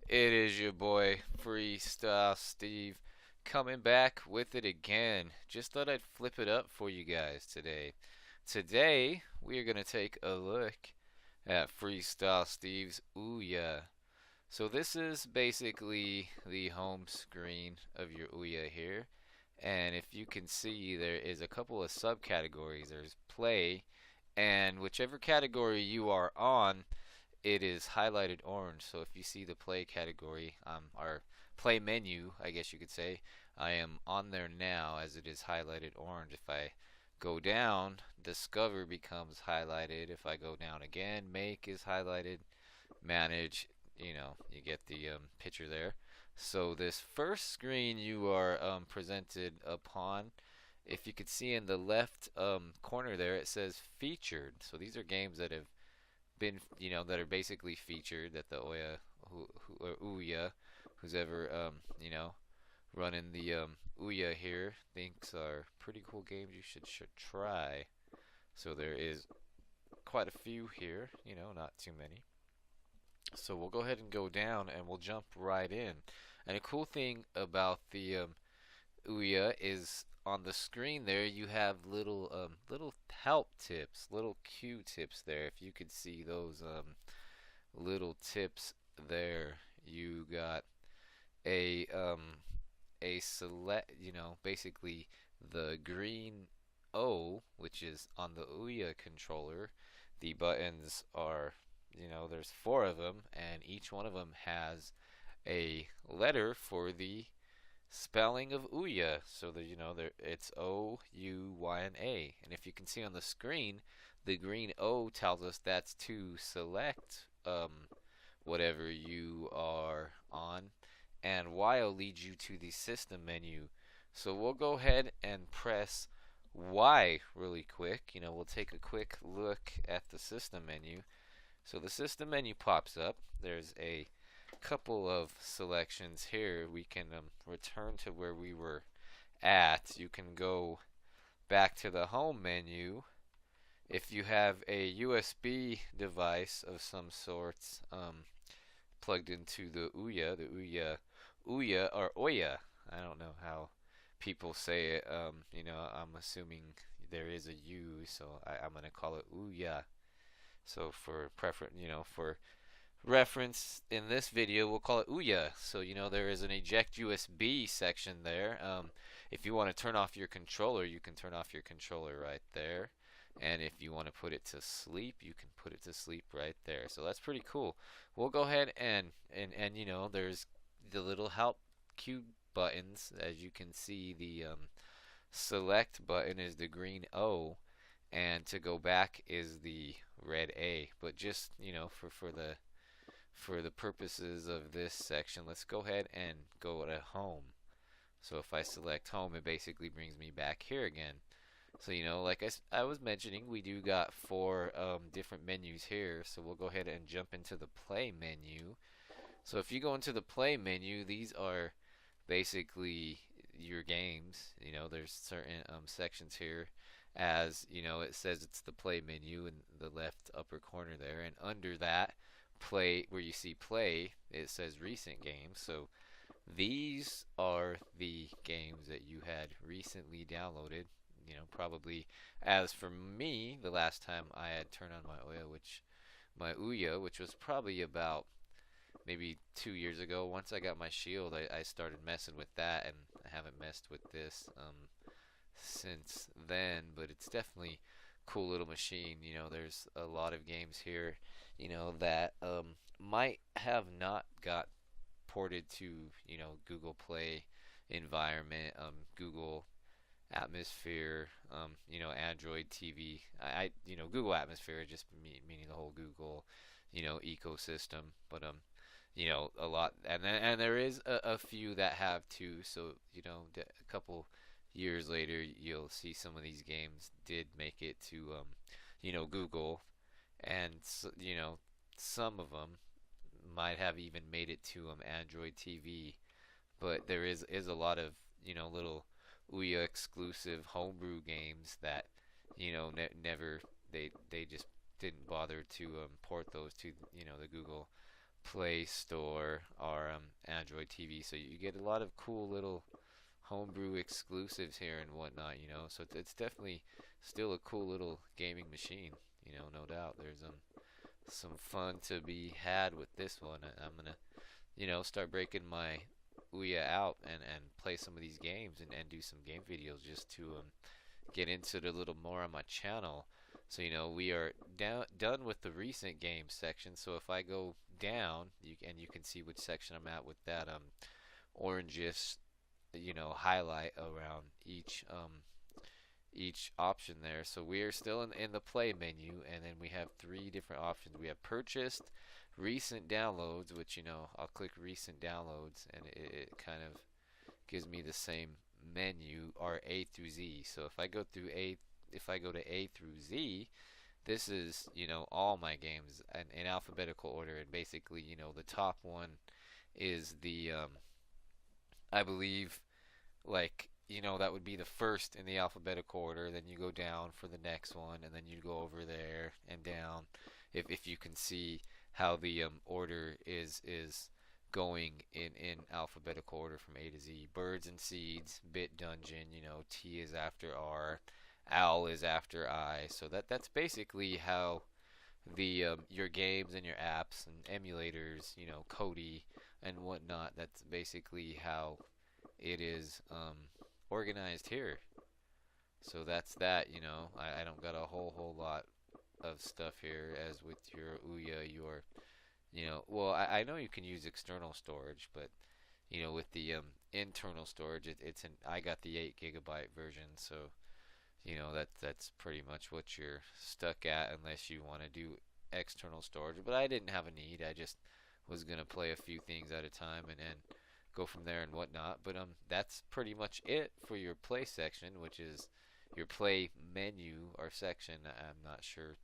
It is your boy, Freestyle Steve, coming back with it again. Just thought I'd flip it up for you guys today. Today, we are going to take a look at Freestyle Steve's Ouya. So, this is basically the home screen of your Ouya here. And if you can see, there is a couple of subcategories. There's play, and whichever category you are on, it is highlighted orange. So if you see the play category, our play menu, I guess you could say, I am on there now as it is highlighted orange. If I go down, discover becomes highlighted. If I go down again, make is highlighted, manage, you get the picture there. So this first screen you are presented upon, if you could see in the left corner there, it says featured. So these are games that have been, that are basically featured that the Ouya, or Ouya, who's ever, running the Ouya here thinks are pretty cool games you should try. So there is quite a few here, not too many. So we'll go ahead and go down and we'll jump right in. And a cool thing about the Ouya is on the screen there you have little help tips, little cue tips there. If you could see those little tips there, you got a select, basically the green O, which is on the Ouya controller. The buttons are, there's four of them, and each one of them has a letter for the spelling of Ouya. So that there it's O-U-Y-N-A. And if you can see on the screen, the green O tells us that's to select whatever you are on, and Y will lead you to the system menu. So we'll go ahead and press Y really quick. We'll take a quick look at the system menu. So the system menu pops up. There's a couple of selections here. We can return to where we were at. You can go back to the home menu. If you have a USB device of some sorts plugged into the Ouya or Ouya. I don't know how people say it. I'm assuming there is a U, so I'm gonna call it Ouya. So for preference, for reference in this video, we'll call it Ouya. So there is an eject USB section there. If you want to turn off your controller, you can turn off your controller right there. And if you want to put it to sleep, you can put it to sleep right there. So that's pretty cool. We'll go ahead and there's the little help cue buttons. As you can see, the select button is the green O, and to go back is the red A. But just for the purposes of this section, let's go ahead and go to home. So if I select home, it basically brings me back here again. So like I was mentioning, we do got four different menus here. So we'll go ahead and jump into the play menu. So if you go into the play menu, these are basically your games. There's certain sections here, as it says it's the play menu in the left upper corner there, and under that play, where you see play, it says recent games. So these are the games that you had recently downloaded. Probably, as for me, the last time I had turned on my Ouya, which was probably about maybe 2 years ago. Once I got my shield, I started messing with that, and I haven't messed with this since then. But it's definitely a cool little machine. There's a lot of games here, that might have not got ported to Google Play environment, Google Atmosphere, Android TV. Google Atmosphere, just meaning the whole Google, ecosystem. But a lot, and there is a few that have too. So a couple years later, you'll see some of these games did make it to Google, and some of them might have even made it to Android TV. But there is a lot of little Ouya exclusive homebrew games that never, they just didn't bother to port those to the Google Play Store or Android TV. So you get a lot of cool little homebrew exclusives here and whatnot, So it's definitely still a cool little gaming machine, no doubt. There's some fun to be had with this one. I'm gonna, start breaking my Ouya out and play some of these games and do some game videos just to get into it a little more on my channel. So we are done with the recent games section. So if I go down, you can see which section I'm at with that orangish highlight around each option there. So we are still in the play menu, and then we have three different options. We have purchased, recent downloads, which I'll click recent downloads, and it kind of gives me the same menu, or A through Z. So if I go to A through Z, this is all my games in alphabetical order, and basically the top one is the I believe, like that would be the first in the alphabetical order. Then you go down for the next one, and then you go over there and down. If you can see how the order is going in alphabetical order from A to Z. Birds and Seeds, Bit Dungeon, T is after R, Owl is after I. So that's basically how the your games and your apps and emulators, Kodi and whatnot. That's basically how it is organized here. So that's that. I don't got a whole lot of stuff here as with your Ouya, your well, I know you can use external storage, but with the internal storage, it's an I got the 8 GB version, so that's pretty much what you're stuck at unless you want to do external storage. But I didn't have a need. I just was gonna play a few things at a time and go from there and whatnot. But that's pretty much it for your play section, which is your play menu or section. I'm not sure,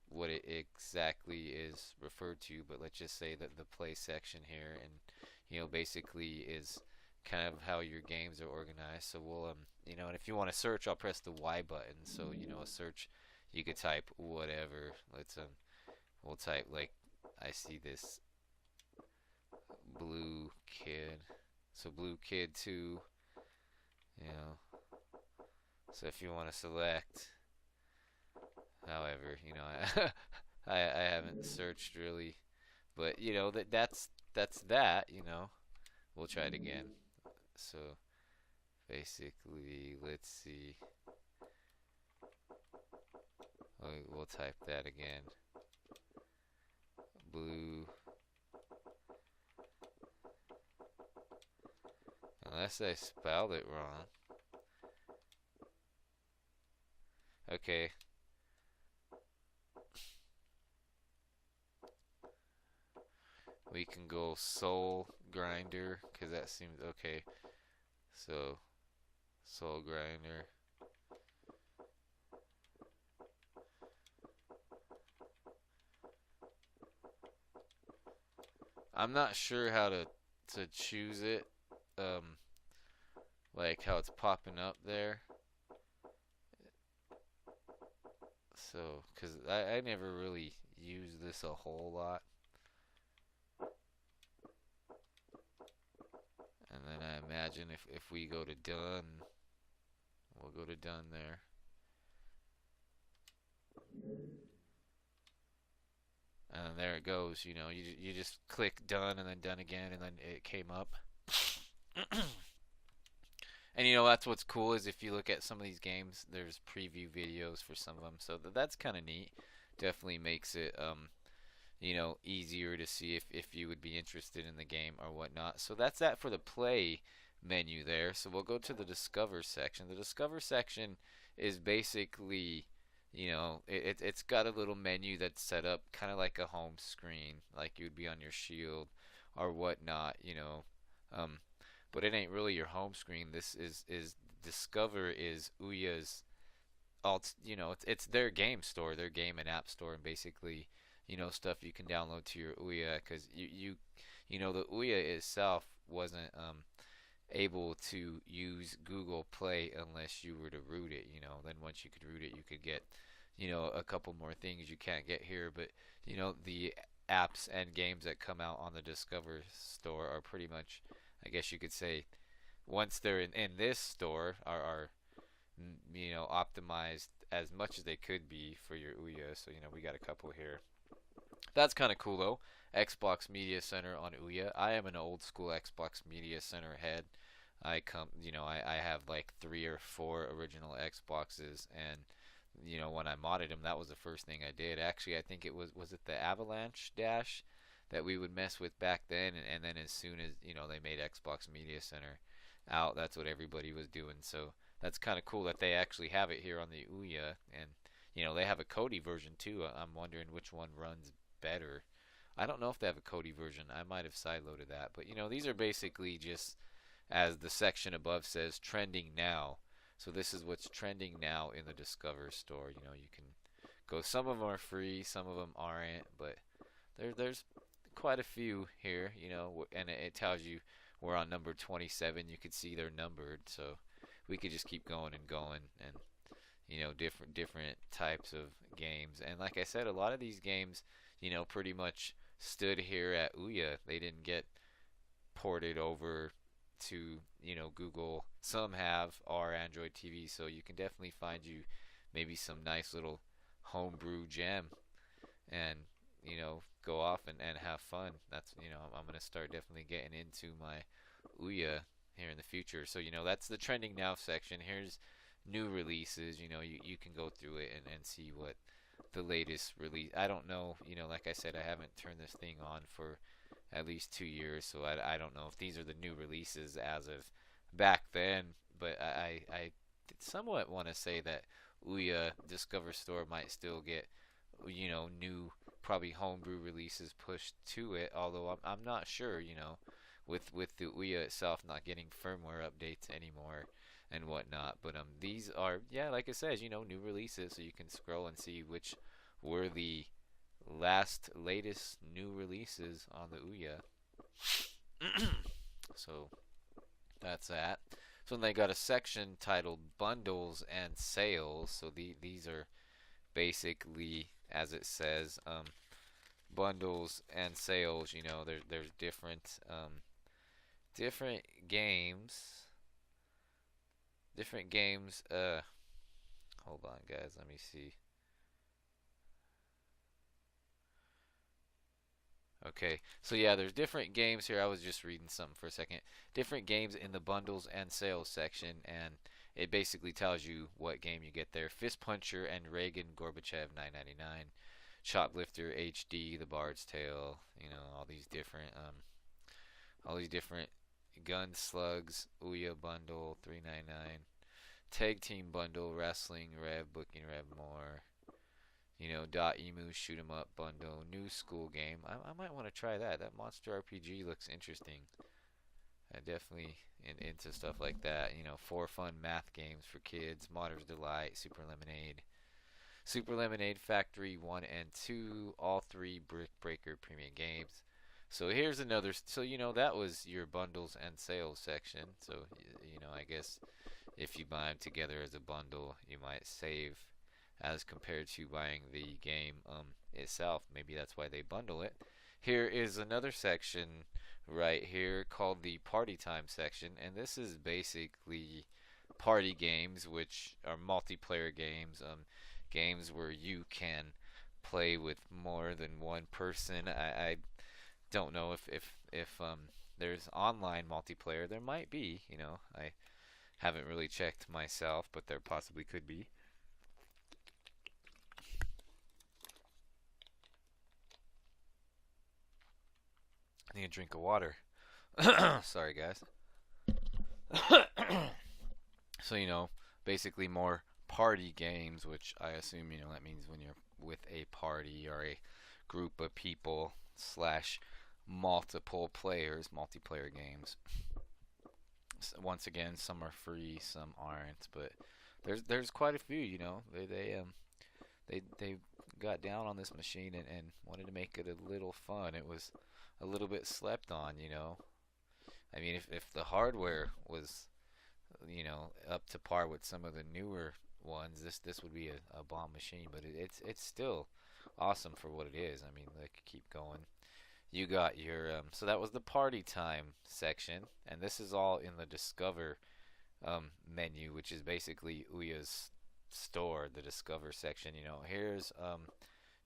what it exactly is referred to, but let's just say that the play section here, and basically is kind of how your games are organized. So we'll and if you want to search, I'll press the Y button. So a search, you could type whatever. We'll type, like, I see this blue kid. So blue kid 2, you know. So if you want to select, however, I haven't searched really, but that's that. We'll try it again. So basically, let's see. We'll type that again. Blue. Unless I spelled it wrong. Okay. We can go soul grinder, because that seems okay. So, soul grinder. I'm not sure how to choose it. Like how it's popping up there. So, because I never really used this a whole lot. And then I imagine if we go to done, we'll go to done there. And there it goes, you just click done and then done again, and then it came up. And that's what's cool is if you look at some of these games, there's preview videos for some of them, so that's kind of neat. Definitely makes it easier to see if you would be interested in the game or whatnot. So that's that for the play menu there. So we'll go to the discover section. The discover section is basically, it's got a little menu that's set up kind of like a home screen, like you would be on your Shield or whatnot, but it ain't really your home screen. This is Discover is Ouya's alt, it's their game store, their game and app store, and basically, stuff you can download to your Ouya, because the Ouya itself wasn't able to use Google Play unless you were to root it. Then once you could root it, you could get a couple more things you can't get here. But the apps and games that come out on the Discover store are pretty much, I guess you could say, once they're in this store, are optimized as much as they could be for your Ouya. So we got a couple here. That's kind of cool though. Xbox Media Center on Ouya. I am an old school Xbox Media Center head. I have like 3 or 4 original Xboxes, and when I modded them, that was the first thing I did. Actually, I think was it the Avalanche Dash that we would mess with back then, and then as soon as they made Xbox Media Center out, that's what everybody was doing. So that's kind of cool that they actually have it here on the Ouya, and they have a Kodi version too. I'm wondering which one runs better. I don't know if they have a Kodi version. I might have sideloaded that, but these are basically just, as the section above says, trending now. So this is what's trending now in the Discover store. You can go. Some of them are free, some of them aren't, but there's quite a few here. And it tells you we're on number 27. You can see they're numbered, so we could just keep going and going, and different types of games. And like I said, a lot of these games, pretty much stood here at Ouya. They didn't get ported over to Google. Some have our Android TV, so you can definitely find you maybe some nice little homebrew gem, and go off and have fun. That's I'm gonna start definitely getting into my Ouya here in the future. So that's the trending now section. Here's new releases. You can go through it and see what the latest release. I don't know. Like I said, I haven't turned this thing on for at least 2 years, so I don't know if these are the new releases as of back then. But I somewhat want to say that Ouya Discover Store might still get new, probably homebrew releases pushed to it. Although I'm not sure. With the Ouya itself not getting firmware updates anymore and whatnot. But these are, yeah, like it says, new releases, so you can scroll and see which were the latest new releases on the Ouya. So that's that. So then they got a section titled Bundles and Sales. So these are basically, as it says, bundles and sales. There's different games. Different games. Hold on, guys. Let me see. Okay, so yeah, there's different games here. I was just reading something for a second. Different games in the bundles and sales section, and it basically tells you what game you get there. Fist Puncher and Reagan Gorbachev 9.99, Shoplifter HD, The Bard's Tale. All these different Gun Slugs Ouya bundle 3.99, Tag Team bundle, Wrestling Rev, Booking Rev more. Dot Emu Shoot 'em Up bundle, New School Game. I might want to try that. That Monster RPG looks interesting. I definitely into stuff like that. 4 fun math games for kids, Modder's Delight, Super Lemonade Factory 1 and 2, all 3 Brick Breaker premium games. So here's another. So that was your bundles and sales section. So I guess if you buy them together as a bundle, you might save as compared to buying the game itself. Maybe that's why they bundle it. Here is another section right here called the Party Time section, and this is basically party games, which are multiplayer games, games where you can play with more than one person. I don't know if there's online multiplayer. There might be. I haven't really checked myself, but there possibly could be. I need a drink of water. Sorry, guys. So, basically more party games, which I assume, that means when you're with a party or a group of people slash multiple players, multiplayer games. So once again, some are free, some aren't, but there's quite a few, they got down on this machine and wanted to make it a little fun. It was a little bit slept on. I mean, if the hardware was, up to par with some of the newer ones, this would be a bomb machine. But it's still awesome for what it is. I mean, like keep going. You got your so that was the party time section, and this is all in the Discover menu, which is basically Ouya's store, the Discover section. Here's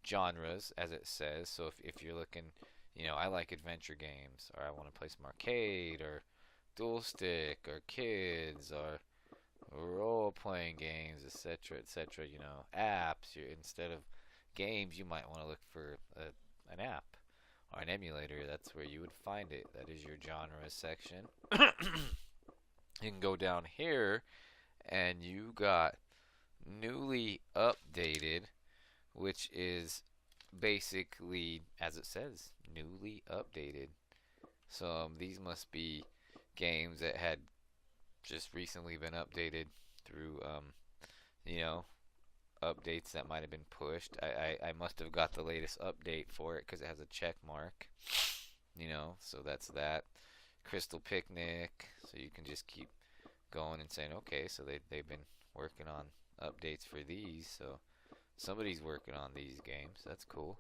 genres as it says. So if you're looking, I like adventure games, or I want to play some arcade, or dual stick, or kids, or role playing games, etc., etc. Apps. Instead of games, you might want to look for an app or an emulator. That's where you would find it. That is your genre section. You can go down here, and you got newly updated, which is basically, as it says, newly updated. So these must be games that had just recently been updated through, you know, updates that might have been pushed. I must have got the latest update for it because it has a check mark, so that's that. Crystal Picnic, so you can just keep going and saying, okay, so they've been working on updates for these, so somebody's working on these games. That's cool.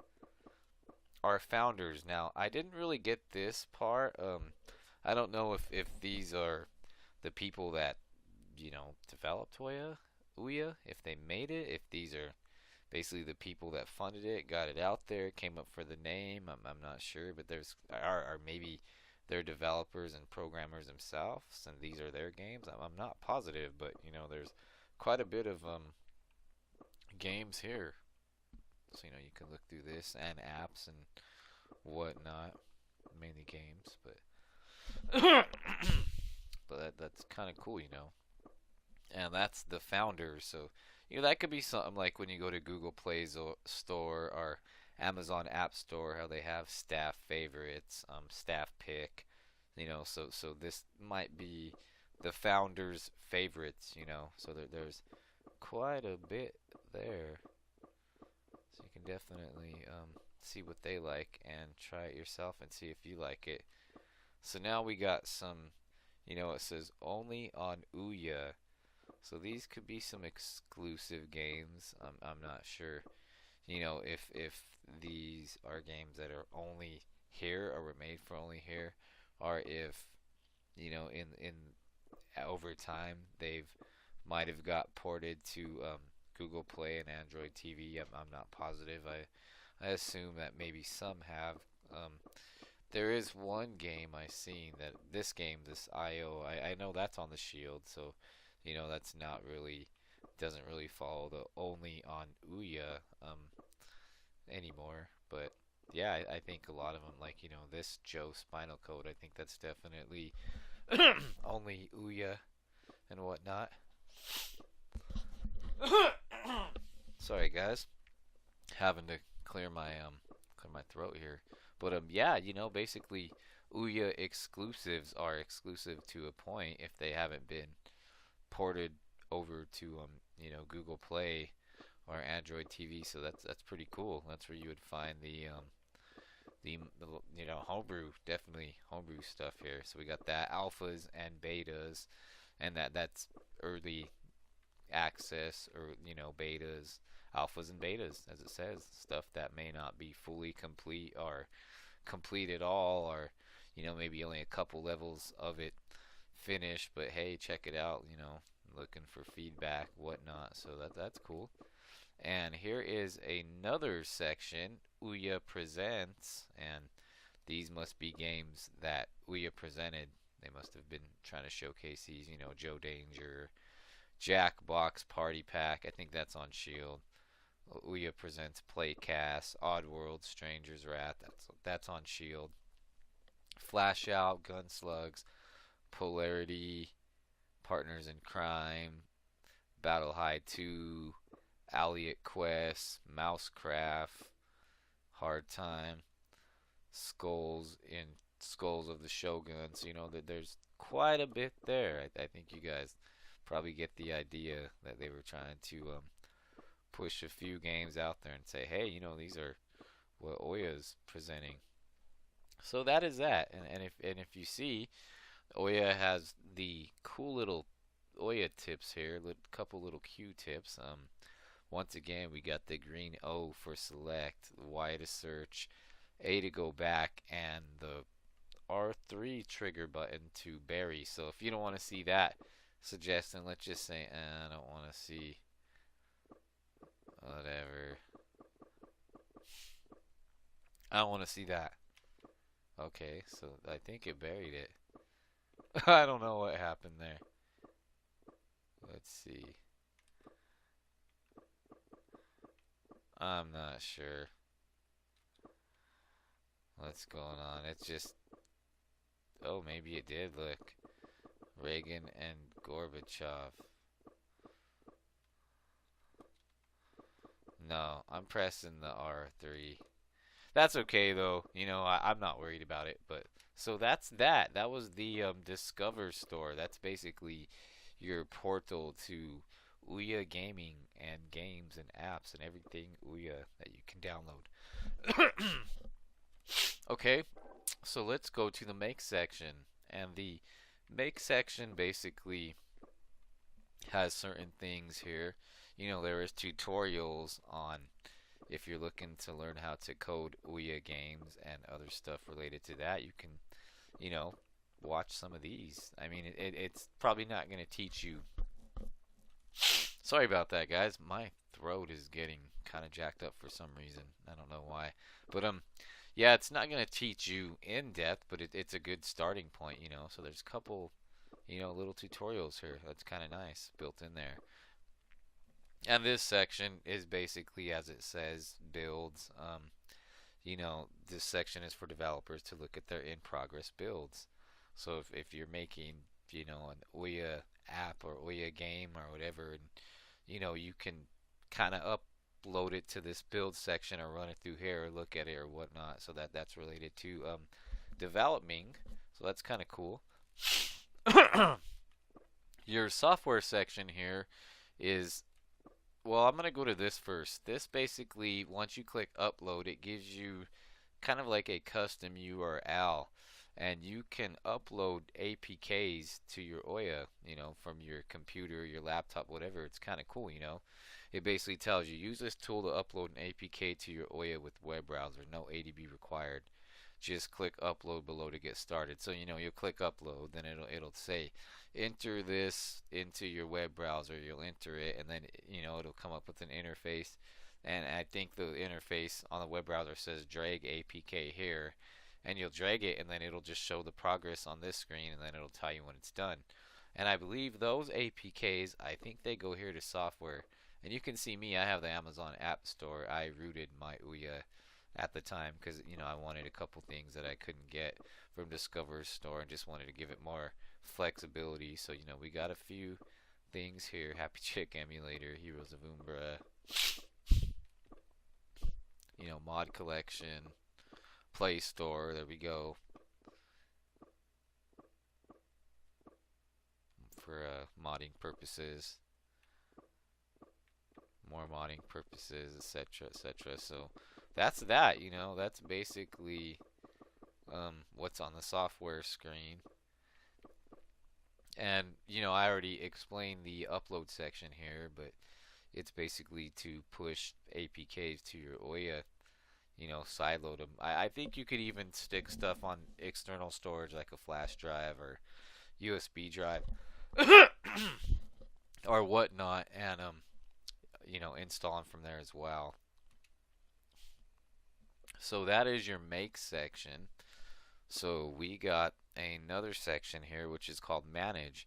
Our founders. Now, I didn't really get this part. I don't know if these are the people that developed Ouya, if they made it, if these are basically the people that funded it, got it out there, came up for the name. I'm not sure, but there's are maybe they're developers and programmers themselves, and these are their games. I'm not positive, but there's quite a bit of games here. So you can look through this and apps and whatnot, mainly games, but that's kind of cool. And that's the founders. So that could be something like when you go to Google Play Store or Amazon App Store, how they have staff favorites, staff pick. So this might be the founders' favorites. So there's quite a bit there. So you can definitely see what they like and try it yourself and see if you like it. So now we got some, it says only on Ouya. So these could be some exclusive games. I'm not sure, if these are games that are only here or were made for only here, or if, in over time they've might have got ported to Google Play and Android TV. I'm not positive. I assume that maybe some have. There is one game I seen that this IO, I know that's on the Shield, so that's not really doesn't really follow the only on Ouya anymore. But yeah, I think a lot of them, like this Joe Spinal Code, I think that's definitely only Ouya and whatnot. Sorry guys, having to clear my throat here. But yeah, basically Ouya exclusives are exclusive to a point if they haven't been ported over to Google Play or Android TV. So that's pretty cool. That's where you would find the homebrew, definitely homebrew stuff here. So we got that alphas and betas, and that's early access, or betas, alphas and betas, as it says, stuff that may not be fully complete or complete at all, or maybe only a couple levels of it finished, but hey, check it out, looking for feedback, whatnot. So that's cool. And here is another section, Ouya Presents, and these must be games that Ouya presented. They must have been trying to showcase these, Joe Danger, Jackbox Party Pack. I think that's on Shield. Ouya presents Playcast, Oddworld, Stranger's Wrath. That's on Shield. Flash Out, Gunslugs, Polarity, Partners in Crime, Battle High 2, Alliot Quest, Mousecraft, Hard Time, Skulls of the Shogun. So that there's quite a bit there. I think you guys probably get the idea that they were trying to push a few games out there and say, hey, these are what Ouya's presenting. So that is that. And if you see, Ouya has the cool little Ouya tips here, couple little Q tips. Once again, we got the green O for select, Y to search, A to go back, and the R3 trigger button to bury. So if you don't want to see that suggestion, let's just say, I don't want to see whatever. I don't want to see that. Okay, so I think it buried it. I don't know what happened there. Let's see. I'm not sure what's going on. It's just, oh, maybe it did. Look, Reagan and Gorbachev. No, I'm pressing the R3. That's okay though. I'm not worried about it. But so that's that. That was the Discover store. That's basically your portal to Ouya gaming and games and apps and everything Ouya that you can download. Okay, so let's go to the make section. And the make section basically has certain things here. There is tutorials on if you're looking to learn how to code Ouya games and other stuff related to that. You can, you know, watch some of these. I mean, it's probably not going to teach you. Sorry about that, guys. My throat is getting kind of jacked up for some reason. I don't know why. But yeah, it's not going to teach you in depth, but it's a good starting point. So there's a couple, little tutorials here. That's kind of nice built in there. And this section is basically, as it says, builds. This section is for developers to look at their in-progress builds. So if you're making, an Ouya app or Ouya game or whatever, and you can kind of upload it to this build section or run it through here or look at it or whatnot. So that's related to developing. So that's kind of cool. Your software section here is, well, I'm going to go to this first. This basically, once you click upload, it gives you kind of like a custom URL. And you can upload APKs to your Ouya, from your computer, your laptop, whatever. It's kind of cool. It basically tells you, use this tool to upload an APK to your Ouya with web browser. No ADB required. Just click upload below to get started. So, you'll click upload, then it'll say, enter this into your web browser. You'll enter it, and then, it'll come up with an interface. And I think the interface on the web browser says drag APK here. And you'll drag it, and then it'll just show the progress on this screen, and then it'll tell you when it's done. And I believe those APKs, I think they go here to software. And you can see me, I have the Amazon App Store. I rooted my Ouya at the time because, I wanted a couple things that I couldn't get from Discover's store and just wanted to give it more flexibility. So, we got a few things here. Happy Chick Emulator, Heroes of Umbra, mod collection, Play Store, there we go. For modding purposes, more modding purposes, etc., etc. So that's that. That's basically what's on the software screen. And I already explained the upload section here, but it's basically to push APKs to your Ouya. Sideload them. I think you could even stick stuff on external storage like a flash drive or USB drive or whatnot, and install them from there as well. So that is your make section. So we got another section here which is called manage.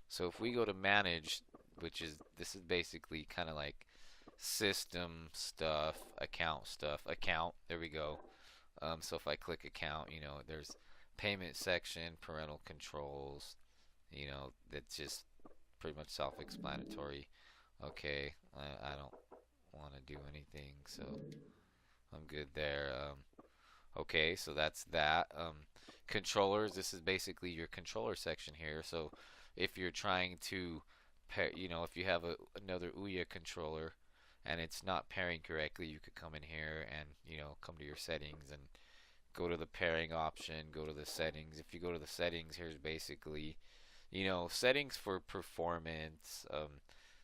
So if we go to manage, this is basically kind of like system stuff, account, there we go. So if I click account, there's payment section, parental controls, that's just pretty much self-explanatory. Okay, I don't want to do anything, so I'm good there. Okay, so that's that. Controllers, this is basically your controller section here. So if you're trying to pair, if you have another Ouya controller and it's not pairing correctly, you could come in here and come to your settings and go to the pairing option, go to the settings. If you go to the settings, here's basically settings for performance,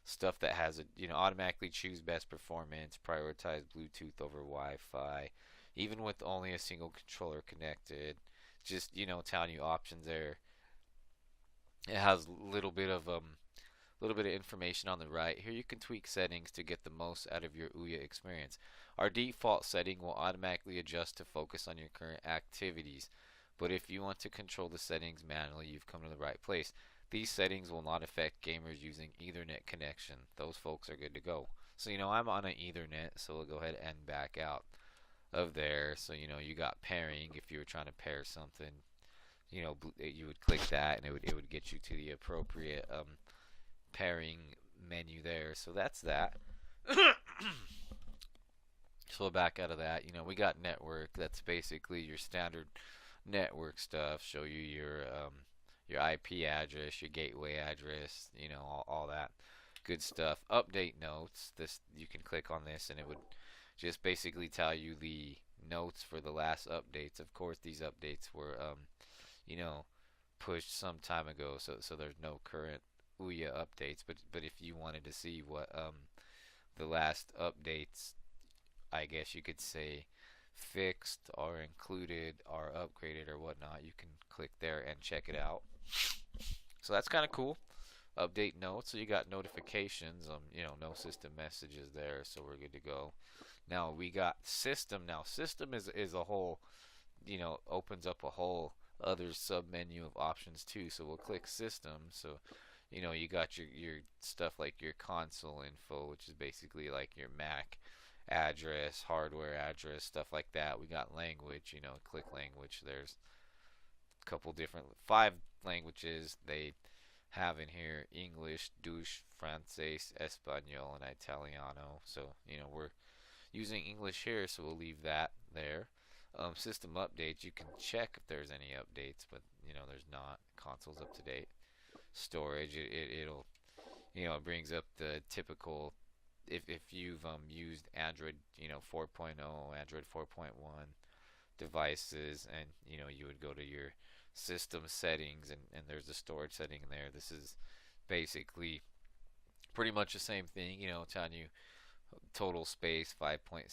stuff that has a, automatically choose best performance, prioritize Bluetooth over Wi-Fi, even with only a single controller connected. Just, telling you options there. It has a little bit of information on the right. Here you can tweak settings to get the most out of your Ouya experience. Our default setting will automatically adjust to focus on your current activities. But if you want to control the settings manually, you've come to the right place. These settings will not affect gamers using Ethernet connection. Those folks are good to go. So, I'm on an Ethernet, so we'll go ahead and back out of there. So, you got pairing if you were trying to pair something. You would click that and it would get you to the appropriate pairing menu there. So that's that. So back out of that, we got network. That's basically your standard network stuff. Show you your IP address, your gateway address, all that good stuff. Update notes. This you can click on this and it would just basically tell you the notes for the last updates. Of course, these updates were you know pushed some time ago, so there's no current Ouya updates. But if you wanted to see what the last updates, I guess you could say, fixed or included or upgraded or whatnot, you can click there and check it out. So that's kind of cool. Update notes. So you got notifications. No system messages there, so we're good to go. Now we got system. Now system is a whole, opens up a whole other sub menu of options too. So we'll click system. So you got your stuff like your console info, which is basically like your Mac address, hardware address, stuff like that. We got language, click language. There's a couple different, 5 languages they have in here: English, Douche, Francais, Espanol, and Italiano. So, we're using English here, so we'll leave that there. System updates, you can check if there's any updates, but, there's not. Console's up to date. Storage, it'll, it brings up the typical, if you've used Android, 4.0, Android 4.1 devices, and you would go to your system settings, and there's a storage setting in there. This is basically pretty much the same thing, telling you total space 5.78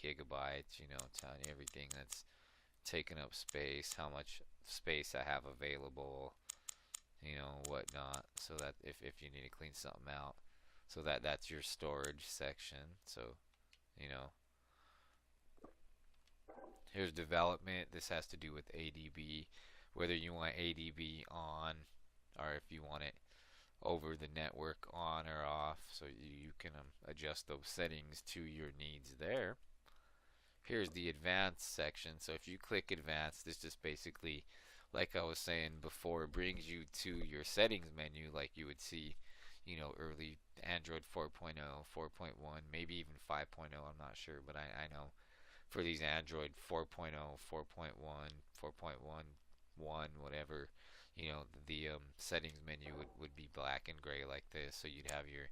gigabytes, telling you everything that's taking up space, how much space I have available, whatnot, so that if you need to clean something out. So that's your storage section. So, you know, here's development. This has to do with ADB, whether you want ADB on or if you want it over the network on or off. So you can adjust those settings to your needs there. Here's the advanced section. So if you click advanced, this just basically, like I was saying before, brings you to your settings menu like you would see, early Android 4.0, 4.1, maybe even 5.0, I'm not sure, but I know for these Android 4.0, 4.1, 4.11, whatever, the settings menu would be black and gray like this. So you'd have your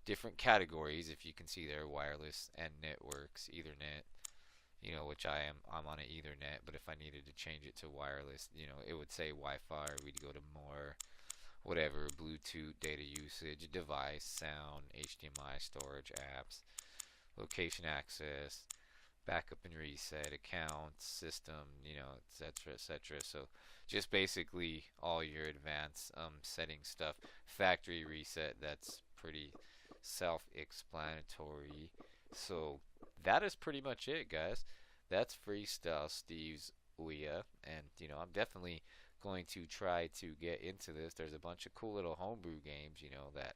different categories, if you can see there: wireless and networks, Ethernet, which I'm on an Ethernet, but if I needed to change it to wireless, it would say Wi-Fi, or we'd go to more, whatever, Bluetooth, data usage, device, sound, HDMI, storage, apps, location access, backup and reset, accounts, system, etc., etc. So just basically all your advanced setting stuff. Factory reset, that's pretty self-explanatory. So that is pretty much it, guys. That's Freestyle Steve's Ouya, and I'm definitely going to try to get into this. There's a bunch of cool little homebrew games, that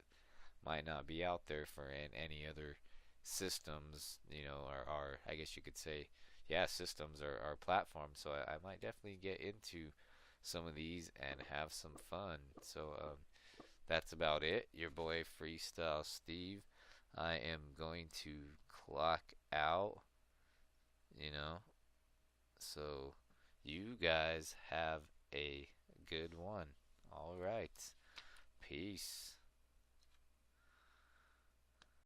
might not be out there for any other systems, or I guess you could say, yeah, systems or platforms. So I might definitely get into some of these and have some fun. So that's about it. Your boy Freestyle Steve. I am going to clock out, so you guys have a good one. All right. Peace.